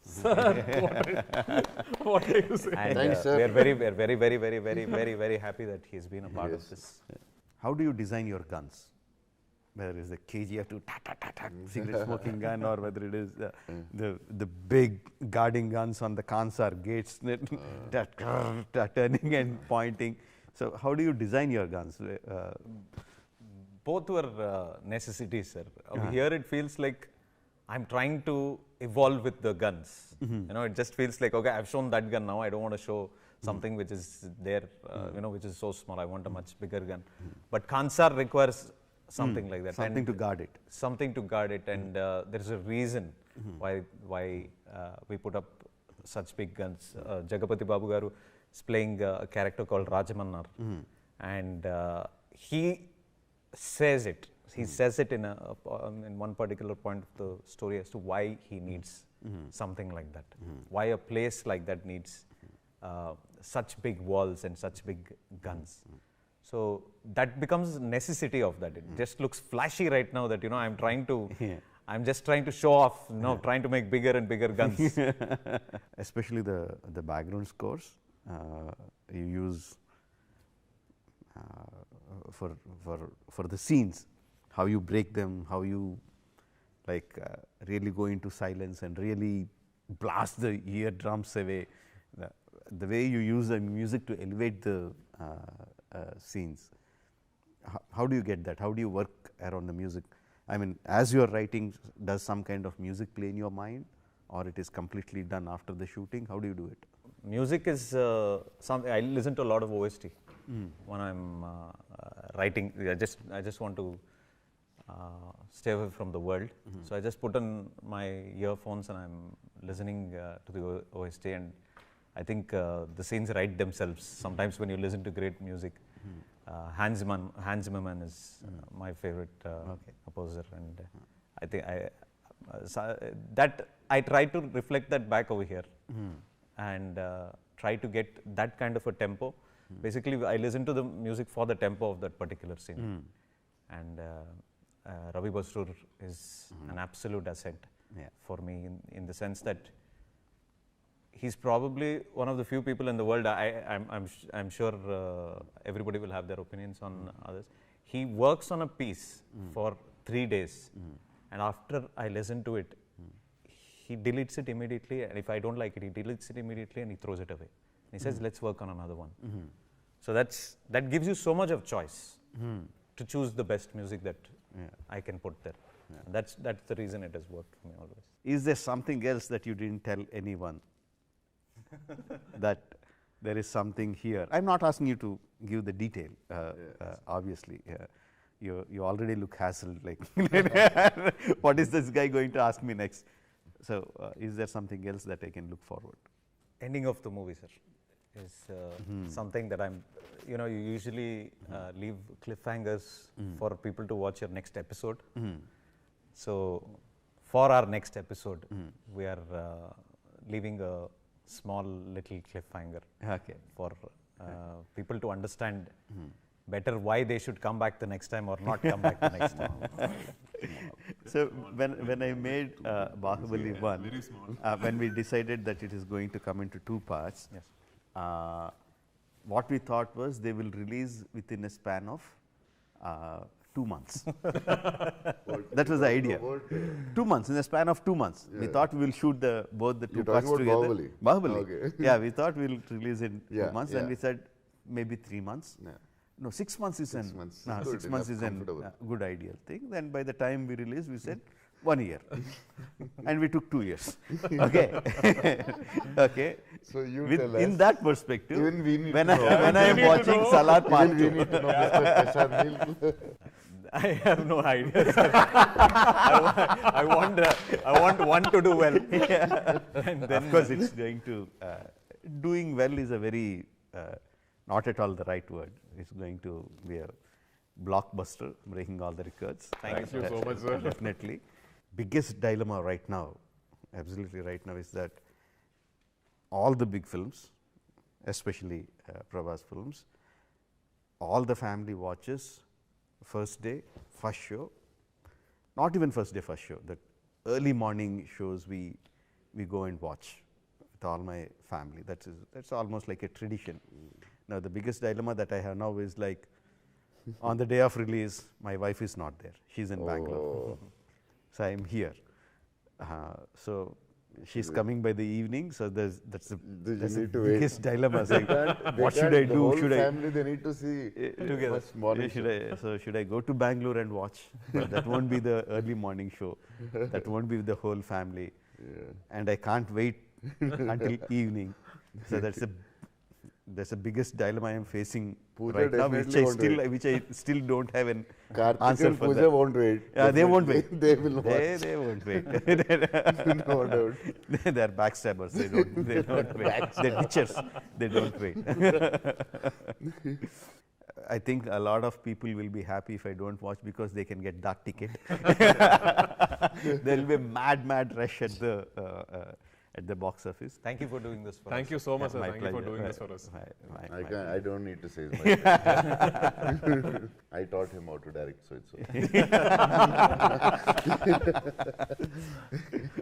What are you saying? And Thanks, sir. we are very happy that he has been a part of this. How do you design your guns? Whether it's the KGF cigarette smoking gun, or whether it is the big guarding guns on the Kansar gates that turning and pointing. So how do you design your guns? Both were necessities, sir. Here it feels like I'm trying to evolve with the guns. It just feels like, okay, I've shown that gun now. I don't want to show something which is there, which is so small. I want a much bigger gun. But Kansar requires something like that. Something to guard it. Something to guard it, and there is a reason why we put up such big guns. Jagapati Babu Garu is playing a character called Rajamannar, and he says it. He says it in one particular point of the story as to why he needs something like that. Why a place like that needs such big walls and such big guns. So that becomes necessity of that. It just looks flashy right now that, I'm trying to, I'm just trying to show off, trying to make bigger and bigger guns. Especially the background scores you use for the scenes, how you break them, how you really go into silence and really blast the eardrums away. The way you use the music to elevate the scenes. How do you get that? How do you work around the music? I mean, as you are writing, does some kind of music play in your mind, or it is completely done after the shooting? How do you do it? Music is something I listen to a lot of OST when I'm writing. I just want to stay away from the world. So I just put on my earphones and I'm listening to the OST, and I think the scenes write themselves. Sometimes when you listen to great music, Hans Zimmerman is my favorite composer, and I think that I try to reflect that back over here and try to get that kind of a tempo. Basically, I listen to the music for the tempo of that particular scene, and Ravi Basrur is an absolute asset for me in the sense that he's probably one of the few people in the world. I'm sure everybody will have their opinions on others. He works on a piece for 3 days, and after I listen to it, he deletes it immediately. And if I don't like it, he deletes it immediately and he throws it away. He says, "Let's work on another one." So that gives you so much of choice. to choose the best music that Yeah. I can put there. That's the reason it has worked for me always. Is there something else that you didn't tell anyone? That there is something here. I'm not asking you to give the detail, obviously. You already look hassled, like, what is this guy going to ask me next? So, is there something else that I can look forward? Ending of the movie, sir, is something that I'm, you know, you usually leave cliffhangers for people to watch your next episode. So, for our next episode, we are leaving a small little cliffhanger Okay. for people to understand better why they should come back the next time or not come back the next time. So, when I made Bahubali 1, when we decided that it is going to come into 2 parts, Yes. What we thought was they will release within a span of 2 months. That was the idea. 2 months, in a span of 2 months. We thought we will shoot both the 2 You're parts talking together. about Bahubali. Okay. Yeah, we thought we will release in 2 Yeah, months. yeah. Then we said maybe 3 months. Yeah. No, 6 months is 6 an months. no, Good 6 months enough, is an comfortable. good ideal thing. Then by the time we released, we said 1 year, and we took 2 years. Okay, okay. So you With, tell in us. that perspective, Even we need when to know. when I am watching Salar Part Even we 2, need to know Mr. Prashad Neel. I have no idea, sir. I want one to do well. And then of course, it's going to doing well is a very not at all the right word. It's going to be a blockbuster, breaking all the records. Thank you so much, sir. Definitely. Biggest dilemma right now, absolutely right now, is that all the big films, especially Prabhas films, all the family watches first day, first show, not even first day, first show, the early morning shows we go and watch with all my family. That's almost like a tradition. Now, the biggest dilemma that I have now is like, on the day of release, my wife is not there. She's in Bangalore. So, I am here. So, she's coming by the evening. So, that's the need to wait. biggest dilemma. So, They what should can't- I the do? whole Should I family, they need to see together? first morning show. Should I go to Bangalore and watch? But that won't be the early morning show. That won't be the whole family. And I can't wait until evening. So that's the biggest dilemma I am facing Pooja right now, definitely which I still don't have an Karthik answer and for Pooja that. won't wait. They won't wait. They will watch. They won't wait. No doubt. They are backstabbers. They don't wait. They're ditchers. They don't wait. I think a lot of people will be happy if I don't watch because they can get dark ticket. There will be a mad rush at the box office. thank you for doing this for us. Thank you so much, sir. My Thank you for pleasure. doing this for us. I don't need to say it myself. I taught him how to direct, so it's okay.